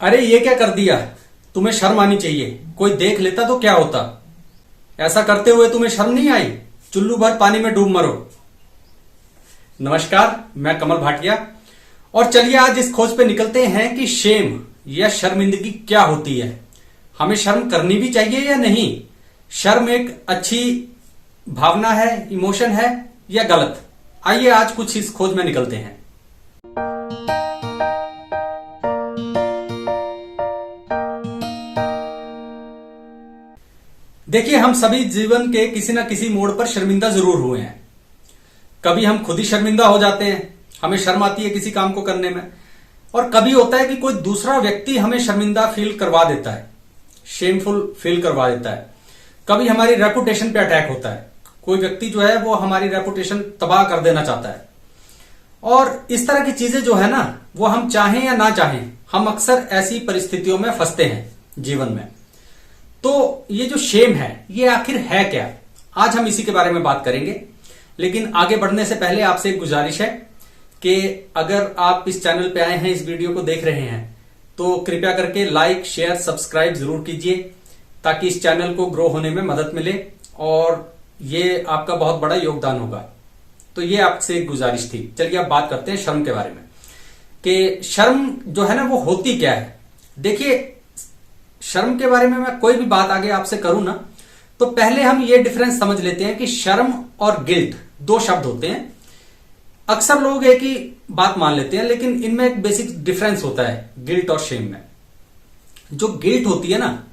अरे ये क्या कर दिया। तुम्हें शर्म आनी चाहिए। कोई देख लेता तो क्या होता। ऐसा करते हुए तुम्हें शर्म नहीं आई। चुल्लू भर पानी में डूब मरो। नमस्कार, मैं कमल भाटिया और चलिए आज इस खोज पे निकलते हैं कि शेम या शर्मिंदगी क्या होती है। हमें शर्म करनी भी चाहिए या नहीं। शर्म एक अच्छी भावना है, इमोशन है या गलत। आइए आज कुछ इस खोज में निकलते हैं। देखिए, हम सभी जीवन के किसी ना किसी मोड़ पर शर्मिंदा जरूर हुए हैं। कभी हम खुद ही शर्मिंदा हो जाते हैं, हमें शर्म आती है किसी काम को करने में। और कभी होता है कि कोई दूसरा व्यक्ति हमें शर्मिंदा फील करवा देता है, शेमफुल फील करवा देता है। कभी हमारी रेपुटेशन पे अटैक होता है, कोई व्यक्ति जो है वो हमारी रेपुटेशन तबाह कर देना चाहता है। और इस तरह की चीजें जो है ना, वो हम चाहें या ना चाहें, हम अक्सर ऐसी परिस्थितियों में फंसते हैं जीवन में। तो ये जो शेम है, ये आखिर है क्या, आज हम इसी के बारे में बात करेंगे। लेकिन आगे बढ़ने से पहले आपसे एक गुजारिश है कि अगर आप इस चैनल पे आए हैं, इस वीडियो को देख रहे हैं, तो कृपया करके लाइक, शेयर, सब्सक्राइब जरूर कीजिए ताकि इस चैनल को ग्रो होने में मदद मिले और ये आपका बहुत बड़ा योगदान होगा। तो ये आपसे एक गुजारिश थी। चलिए अब बात करते हैं शर्म के बारे में कि शर्म जो है ना वो होती क्या है। देखिए, शर्म के बारे में मैं कोई भी बात आगे आपसे करूं ना, तो पहले हम ये डिफरेंस समझ लेते हैं कि शर्म और गिल्ट दो शब्द होते हैं। अक्सर लोग एक ही बात मान लेते हैं, लेकिन इनमें एक बेसिक डिफरेंस होता है गिल्ट और शेम में। जो गिल्ट होती है ना,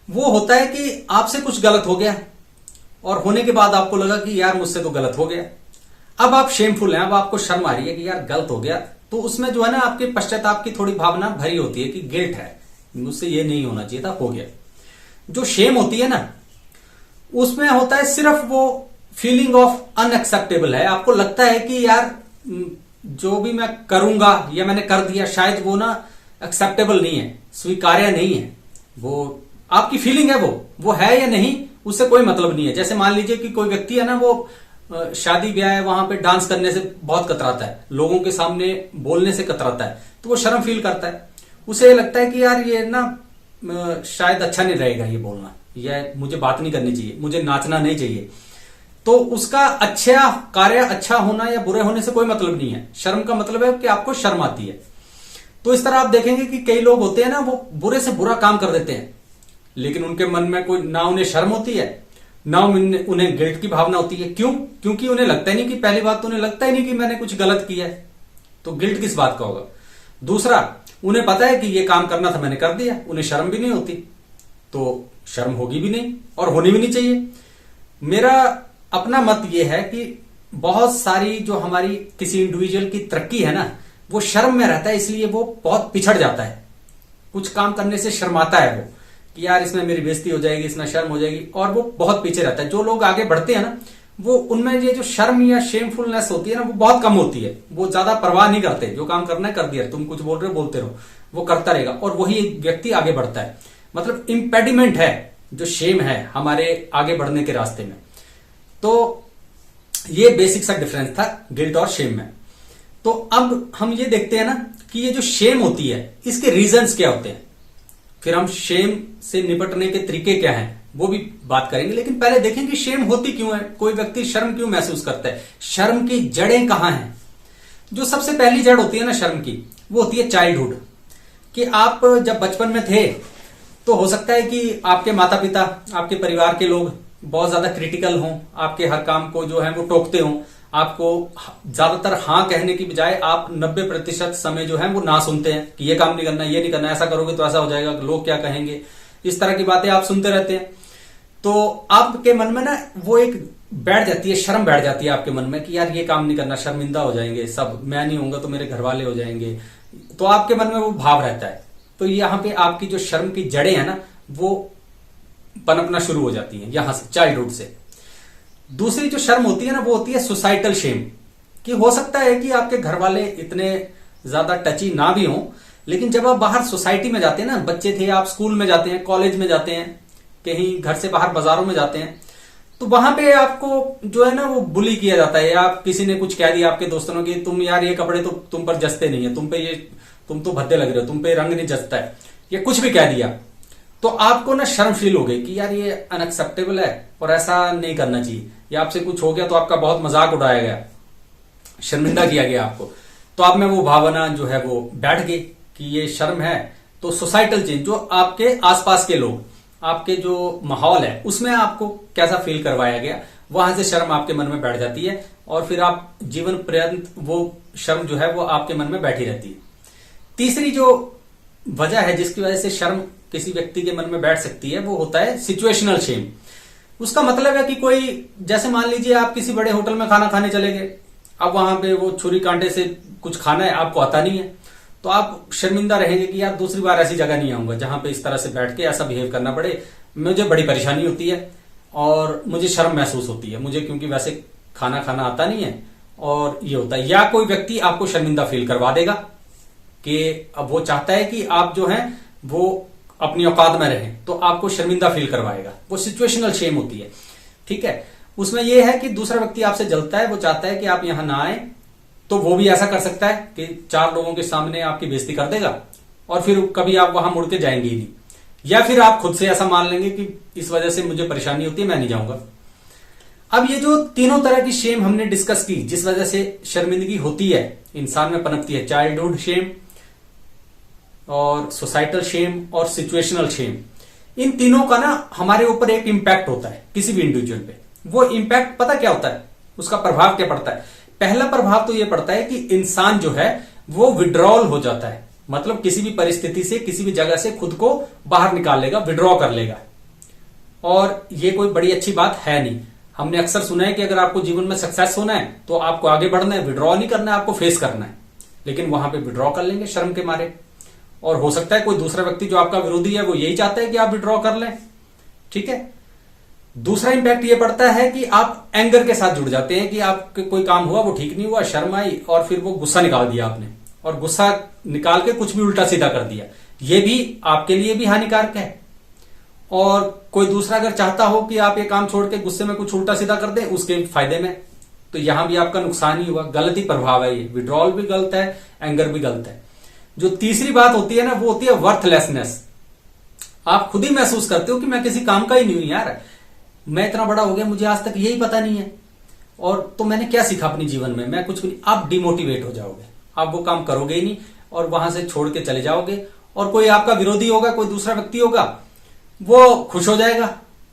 वो होता है कि आपसे कुछ गलत हो गया और होने के बाद आपको लगा कि यार मुझसे तो गलत हो गया। अब आप शेमफुल हैं, अब आपको शर्म आ रही है कि यार गलत हो गया। तो उसमें जो है ना आपके पश्चाताप की थोड़ी भावना भरी होती है कि गिल्ट है, मुझसे ये नहीं होना चाहिए था, हो गया। जो शेम होती है ना, उसमें होता है सिर्फ वो फीलिंग ऑफ अनएक्सेप्टेबल है। आपको लगता है कि यार जो भी मैं करूंगा या मैंने कर दिया, शायद वो ना एक्सेप्टेबल नहीं है, स्वीकार्य नहीं है। वो आपकी फीलिंग है, वो है या नहीं, उससे कोई मतलब नहीं है। जैसे मान लीजिए कि कोई व्यक्ति है ना, वो शादी ब्याह है, वहां पे डांस करने से बहुत कतराता है, लोगों के सामने बोलने से कतराता है, तो वो शर्म फील करता है। उसे लगता है कि यार ये ना शायद अच्छा नहीं रहेगा ये बोलना, या मुझे बात नहीं करनी चाहिए, मुझे नाचना नहीं चाहिए। तो उसका अच्छा कार्य अच्छा होना या बुरे होने से कोई मतलब नहीं है। शर्म का मतलब है कि आपको शर्म आती है। तो इस तरह आप देखेंगे कि कई लोग होते हैं ना, वो बुरे से बुरा काम कर देते हैं, लेकिन उनके मन में कोई ना उन्हें शर्म होती है ना उन्हें गिल्ट की भावना होती है। क्यों? क्योंकि उन्हें लगता ही नहीं कि, पहली बात तो उन्हें लगता ही नहीं कि मैंने कुछ गलत किया है, तो गिल्ट किस बात का होगा। दूसरा, उन्हें पता है कि ये काम करना था, मैंने कर दिया, उन्हें शर्म भी नहीं होती, तो शर्म होगी भी नहीं और होनी भी नहीं चाहिए। मेरा अपना मत ये है कि बहुत सारी जो हमारी किसी इंडिविजुअल की तरक्की है ना, वो शर्म में रहता है, इसलिए वो बहुत पिछड़ जाता है। कुछ काम करने से शर्माता है वो कि यार इसमें मेरी बेइज्जती हो जाएगी, इसमें शर्म हो जाएगी, और वो बहुत पीछे रहता है। जो लोग आगे बढ़ते हैं ना, वो उनमें ये जो शर्म या शेमफुलनेस होती है ना, वो बहुत कम होती है। वो ज्यादा परवाह नहीं करते, जो काम करना है कर दिया, तुम कुछ बोल रहे हो बोलते रहो, वो करता रहेगा और वही एक व्यक्ति आगे बढ़ता है। मतलब इंपेडिमेंट है जो शेम है हमारे आगे बढ़ने के रास्ते में। तो ये बेसिक सा डिफरेंस था गिल्ट और शेम में। तो अब हम ये देखते हैं ना कि ये जो शेम होती है, इसके रीजंस क्या होते हैं, फिर हम शेम से निपटने के तरीके क्या हैं वो भी बात करेंगे। लेकिन पहले देखें कि शेम होती क्यों है, कोई व्यक्ति शर्म क्यों महसूस करता है, शर्म की जड़ें कहां हैं। जो सबसे पहली जड़ होती है ना शर्म की, वो होती है चाइल्डहुड। कि आप जब बचपन में थे, तो हो सकता है कि आपके माता पिता, आपके परिवार के लोग बहुत ज्यादा क्रिटिकल हों, आपके हर काम को जो है वो टोकते हों, आपको ज्यादातर हाँ कहने की बजाय आप 90% समय जो है वो ना सुनते हैं कि ये काम नहीं करना, ये नहीं करना, ऐसा करोगे तो ऐसा हो जाएगा, लोग क्या कहेंगे, इस तरह की बातें आप सुनते रहते हैं। तो आपके मन में ना वो एक बैठ जाती है, शर्म बैठ जाती है आपके मन में कि यार ये काम नहीं करना, शर्मिंदा हो जाएंगे सब, मैं नहीं होऊंगा तो मेरे घर वाले हो जाएंगे। तो आपके मन में वो भाव रहता है। तो यहाँ पे आपकी जो शर्म की जड़ें हैं ना, वो पनपना शुरू हो जाती हैं यहां से, चाइल्डहुड से। दूसरी जो शर्म होती है ना, वो होती है सोसाइटल शेम। कि हो सकता है कि आपके घर वाले इतने ज्यादा टची ना भी हों, लेकिन जब आप बाहर सोसाइटी में जाते हैं ना, बच्चे थे, आप स्कूल में जाते हैं, कॉलेज में जाते हैं, कहीं घर से बाहर बाजारों में जाते हैं, तो वहां पे आपको जो है ना वो बुली किया जाता है। या किसी ने कुछ कह दिया आपके दोस्तों ने कि तुम यार ये कपड़े तो तुम पर जचते नहीं है, तुम पे ये तुम तो भद्दे लग रहे हो, तुम पे रंग नहीं जचता है, या कुछ भी कह दिया, तो आपको ना शर्म फील हो गई कि यार ये अनएक्सेप्टेबल है और ऐसा नहीं करना चाहिए, या आपसे कुछ हो गया तो आपका बहुत मजाक उड़ाया गया, शर्मिंदा किया गया आपको, तो आप में वो भावना जो है वो बैठ गई कि ये शर्म है। तो सोसाइटल चेंज, जो आपके आसपास के लोग, आपके जो माहौल है उसमें आपको कैसा फील करवाया गया, वहां से शर्म आपके मन में बैठ जाती है और फिर आप जीवन पर्यंत वो शर्म जो है वो आपके मन में बैठी रहती है। तीसरी जो वजह है जिसकी वजह से शर्म किसी व्यक्ति के मन में बैठ सकती है वो होता है सिचुएशनल शेम। उसका मतलब है कि कोई, जैसे मान लीजिए आप किसी बड़े होटल में खाना खाने चले गए, अब वहां पे वो छुरी कांटे से कुछ खाना है, आपको आता नहीं है, तो आप शर्मिंदा रहेंगे कि यार दूसरी बार ऐसी जगह नहीं आऊंगा जहां पे इस तरह से बैठ के ऐसा बिहेव करना पड़े, मुझे बड़ी परेशानी होती है और मुझे शर्म महसूस होती है, मुझे क्योंकि वैसे खाना खाना आता नहीं है और ये होता है। या कोई व्यक्ति आपको शर्मिंदा फील करवा देगा कि अब वो चाहता है कि आप जो है वो अपनी औकात में रहें, तो आपको शर्मिंदा फील करवाएगा, वो सिचुएशनल शेम होती है। ठीक है, उसमें यह है कि दूसरा व्यक्ति आपसे जलता है, वो चाहता है कि आप यहां ना आए, तो वो भी ऐसा कर सकता है कि 4 लोगों के सामने आपकी बेइज्जती कर देगा और फिर कभी आप वहां मुड़ के जाएंगे ही नहीं, या फिर आप खुद से ऐसा मान लेंगे कि इस वजह से मुझे परेशानी होती है, मैं नहीं जाऊंगा। अब ये जो तीनों तरह की शेम हमने डिस्कस की जिस वजह से शर्मिंदगी होती है, इंसान में पनपती है, चाइल्डहुड शेम और सोसाइटल शेम और सिचुएशनल शेम, इन तीनों का ना हमारे ऊपर एक इंपैक्ट होता है किसी भी इंडिविजुअल पे। वो इंपैक्ट पता क्या होता है, उसका प्रभाव क्या पड़ता है? पहला प्रभाव तो यह पड़ता है कि इंसान जो है वो विड्रॉल हो जाता है, मतलब किसी भी परिस्थिति से, किसी भी जगह से खुद को बाहर निकाल लेगा, विड्रॉ कर लेगा। और ये कोई बड़ी अच्छी बात है नहीं। हमने अक्सर सुना है कि अगर आपको जीवन में सक्सेस होना है तो आपको आगे बढ़ना है, विड्रॉ नहीं करना है, आपको फेस करना है। लेकिन वहां पे विड्रॉ कर लेंगे शर्म के मारे, और हो सकता है कोई दूसरा व्यक्ति जो आपका विरोधी है वो यही चाहता है कि आप विड्रॉ कर लें। ठीक है, दूसरा इंपैक्ट ये पड़ता है कि आप एंगर के साथ जुड़ जाते हैं कि आपके कोई काम हुआ, वो ठीक नहीं हुआ, शर्म आई और फिर वो गुस्सा निकाल दिया आपने, और गुस्सा निकाल के कुछ भी उल्टा सीधा कर दिया। ये भी आपके लिए भी हानिकारक है। और कोई दूसरा अगर चाहता हो कि आप ये काम छोड़ के गुस्से में कुछ उल्टा सीधा कर दें उसके फायदे में, तो यहां भी आपका नुकसान ही हुआ। गलत ही प्रभाव है ये, विड्रॉल भी गलत है, एंगर भी गलत है। जो तीसरी बात होती है ना वो होती है वर्थलेसनेस। आप खुद ही महसूस करते हो कि मैं किसी काम का ही नहीं हूं यार, मैं इतना बड़ा हो गया, मुझे आज तक यही पता नहीं है, और तो मैंने क्या सीखा अपने जीवन में, मैं कुछ भी नहीं। आप डिमोटिवेट हो जाओगे, आप वो काम करोगे ही नहीं और वहां से छोड़ के चले जाओगे। और कोई आपका विरोधी होगा, कोई दूसरा व्यक्ति होगा, वो खुश हो जाएगा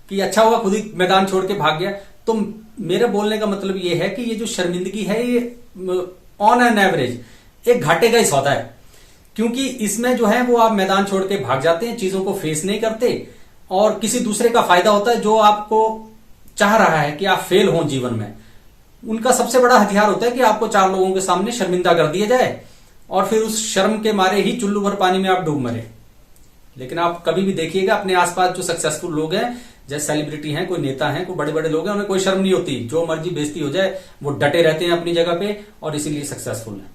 कि अच्छा हुआ खुद ही मैदान छोड़ के भाग गया। तो मेरे बोलने का मतलब ये है कि ये जो शर्मिंदगी है ये ऑन एन एवरेज एक घाटे का ही सौदा है, क्योंकि इसमें जो है वो आप मैदान छोड़ के भाग जाते हैं, चीजों को फेस नहीं करते, और किसी दूसरे का फायदा होता है जो आपको चाह रहा है कि आप फेल हो जीवन में। उनका सबसे बड़ा हथियार होता है कि आपको 4 लोगों के सामने शर्मिंदा कर दिया जाए और फिर उस शर्म के मारे ही चुल्लू भर पानी में आप डूब मरे। लेकिन आप कभी भी देखिएगा अपने आसपास जो सक्सेसफुल लोग हैं, जैसे सेलिब्रिटी हैं, कोई नेता हैं, कोई बड़े बड़े लोग हैं, उन्हें कोई शर्म नहीं होती, जो मर्जी बेइज्जती हो जाए वो डटे रहते हैं अपनी जगह पे और इसीलिए सक्सेसफुल है।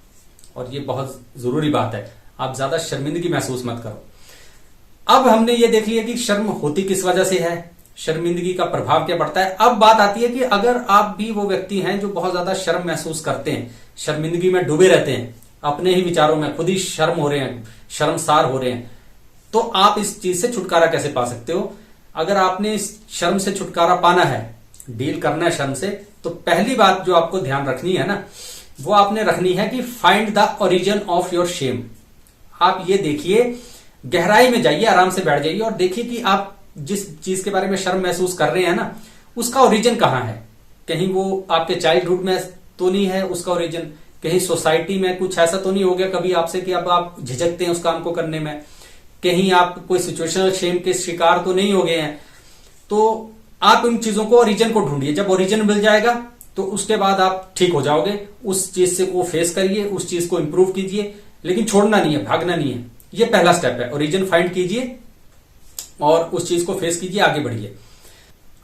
और ये बहुत जरूरी बात है, आप ज्यादा शर्मिंदगी महसूस मत करो। अब हमने ये देख लिया कि शर्म होती किस वजह से है, शर्मिंदगी का प्रभाव क्या पड़ता है। अब बात आती है कि अगर आप भी वो व्यक्ति हैं जो बहुत ज्यादा शर्म महसूस करते हैं, शर्मिंदगी में डूबे रहते हैं, अपने ही विचारों में खुद ही शर्म हो रहे हैं, शर्मसार हो रहे हैं, तो आप इस चीज से छुटकारा कैसे पा सकते हो? अगर आपने इस शर्म से छुटकारा पाना है, डील करना है शर्म से, तो पहली बात जो आपको ध्यान रखनी है ना, वो आपने रखनी है कि find the origin of your shame. आप ये देखिए, गहराई में जाइए, आराम से बैठ जाइए और देखिए कि आप जिस चीज के बारे में शर्म महसूस कर रहे हैं ना, उसका ओरिजिन कहां है। कहीं वो आपके चाइल्डहुड में तो नहीं है उसका ओरिजिन, कहीं सोसाइटी में कुछ ऐसा तो नहीं हो गया कभी आपसे कि अब आप झिझकते हैं उस काम को करने में, कहीं आप कोई सिचुएशनल शेम के शिकार तो नहीं हो गए हैं। तो आप उन चीजों को, ओरिजिन को ढूंढिए। जब ओरिजिन मिल जाएगा तो उसके बाद आप ठीक हो जाओगे। उस चीज से वो फेस करिए, उस चीज को इंप्रूव कीजिए, लेकिन छोड़ना नहीं है, भागना नहीं है। ये पहला स्टेप है, ओरिजिन फाइंड कीजिए और उस चीज को फेस कीजिए, आगे बढ़िए।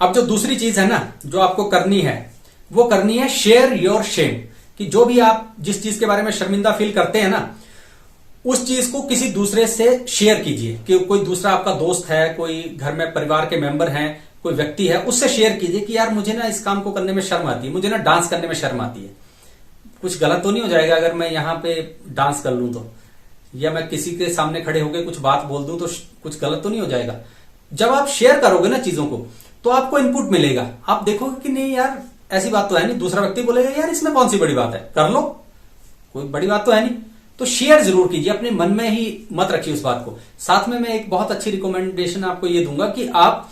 अब जो दूसरी चीज है ना जो आपको करनी है, वो करनी है शेयर योर शेम। कि जो भी आप जिस चीज के बारे में शर्मिंदा फील करते हैं ना, उस चीज को किसी दूसरे से शेयर कीजिए। कि कोई दूसरा आपका दोस्त है, कोई घर में परिवार के मेंबर हैं, कोई व्यक्ति है, उससे शेयर कीजिए कि यार मुझे ना इस काम को करने में शर्म आती है, मुझे ना डांस करने में शर्म आती है। कुछ गलत तो नहीं हो जाएगा अगर मैं यहां पे डांस कर लूं तो, या मैं किसी के सामने खड़े होकर कुछ बात बोल दूं तो कुछ गलत तो नहीं हो जाएगा। जब आप शेयर करोगे ना चीजों को, तो आपको इनपुट मिलेगा। आप देखोगे कि नहीं यार, ऐसी बात तो है नहीं। दूसरा व्यक्ति बोलेगा यार इसमें कौन सी बड़ी बात है, कर लो, कोई बड़ी बात तो है नहीं। तो शेयर जरूर कीजिए, अपने मन में ही मत रखिए उस बात को। साथ में मैं एक बहुत अच्छी रिकमेंडेशन आपको ये दूंगा कि आप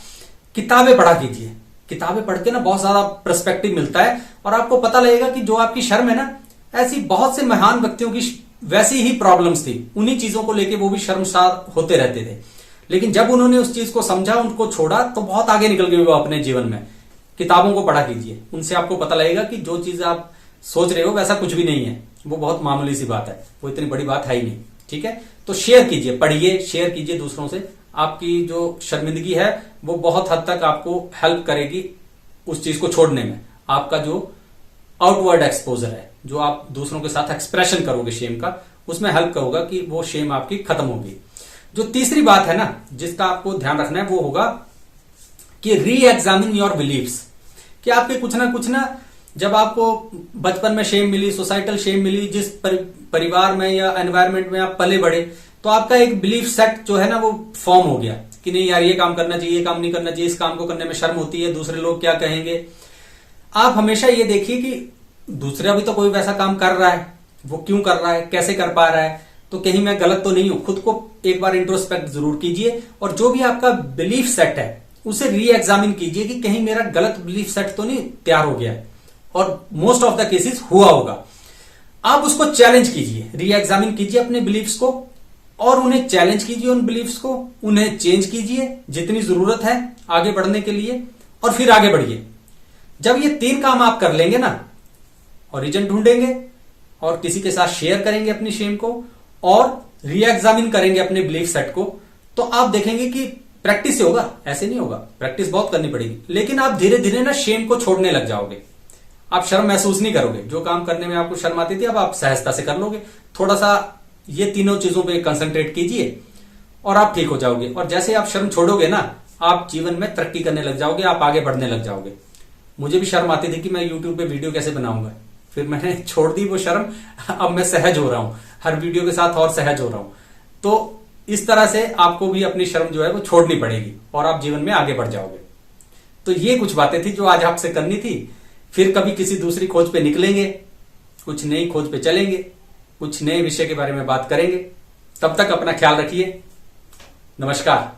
किताबें पढ़ा कीजिए। किताबें पढ़ के ना बहुत ज्यादा पर्सपेक्टिव मिलता है, और आपको पता लगेगा कि जो आपकी शर्म है ना, ऐसी बहुत से महान व्यक्तियों की वैसी ही प्रॉब्लम्स थी, उन्हीं चीजों को लेके वो भी शर्मसार होते रहते थे। लेकिन जब उन्होंने उस चीज को समझा, उनको छोड़ा, तो बहुत आगे निकल गए वो अपने जीवन में। किताबों को पढ़ा कीजिए, उनसे आपको पता लगेगा कि जो चीज आप सोच रहे हो वैसा कुछ भी नहीं है, वो बहुत मामूली सी बात है, वो इतनी बड़ी बात है ही नहीं। ठीक है, तो शेयर कीजिए, पढ़िए, शेयर कीजिए दूसरों से। आपकी जो शर्मिंदगी है वो बहुत हद तक आपको हेल्प करेगी उस चीज को छोड़ने में। आपका जो आउटवर्ड एक्सपोजर है, जो आप दूसरों के साथ एक्सप्रेशन करोगे शेम का, उसमें हेल्प होगा कि वो शेम आपकी खत्म होगी। जो तीसरी बात है ना, जिसका आपको ध्यान रखना है, वो होगा कि री एग्जामिन योर बिलीव्स। कि आपके कुछ ना जब आपको बचपन में शेम मिली, सोसाइटल शेम मिली, जिस परिवार में या एनवायरमेंट में आप पले बढ़े, तो आपका एक बिलीफ सेट जो है ना वो फॉर्म हो गया कि नहीं यार ये काम करना चाहिए, ये काम नहीं करना चाहिए, इस काम को करने में शर्म होती है, दूसरे लोग क्या कहेंगे। आप हमेशा ये देखिए कि दूसरा भी तो कोई वैसा काम कर रहा है, वो क्यों कर रहा है, कैसे कर पा रहा है, तो कहीं मैं गलत तो नहीं हूं। खुद को एक बार इंट्रोस्पेक्ट जरूर कीजिए, और जो भी आपका बिलीफ सेट है उसे री एग्जामिन कीजिए कि कहीं मेरा गलत बिलीफ सेट तो नहीं तैयार हो गया है, और मोस्ट ऑफ द केसेस हुआ होगा। आप उसको चैलेंज कीजिए, री एग्जामिन कीजिए अपने बिलीफ्स को, और उन्हें चैलेंज कीजिए, उन बिलीफ्स को, उन्हें चेंज कीजिए जितनी जरूरत है आगे बढ़ने के लिए, और फिर आगे बढ़िए। जब ये 3 काम आप कर लेंगे ना, ओरिजिन ढूंढेंगे, और किसी के साथ शेयर करेंगे अपनी शेम को, और री एग्जामिन करेंगे अपने बिलीफ सेट को, तो आप देखेंगे कि प्रैक्टिस से होगा, ऐसे नहीं होगा, प्रैक्टिस बहुत करनी पड़ेगी। लेकिन आप धीरे धीरे ना शेम को छोड़ने लग जाओगे, आप शर्म महसूस नहीं करोगे। जो काम करने में आपको शर्म आती थी, अब आप सहजता से कर लोगे। थोड़ा सा ये तीनों चीजों पे कंसंट्रेट कीजिए, और आप ठीक हो जाओगे। और जैसे आप शर्म छोड़ोगे ना, आप जीवन में तरक्की करने लग जाओगे, आप आगे बढ़ने लग जाओगे। मुझे भी शर्म आती थी कि मैं यूट्यूब पे वीडियो कैसे बनाऊंगा, फिर मैंने छोड़ दी वो शर्म। अब मैं सहज हो रहा हूं, हर वीडियो के साथ और सहज हो रहा हूं। तो इस तरह से आपको भी अपनी शर्म जो है वो छोड़नी पड़ेगी, और आप जीवन में आगे बढ़ जाओगे। तो ये कुछ बातें थी जो आज आपसे करनी थी। फिर कभी किसी दूसरी खोज पे निकलेंगे, कुछ नई खोज पे चलेंगे, कुछ नए विषय के बारे में बात करेंगे। तब तक अपना ख्याल रखिए। नमस्कार।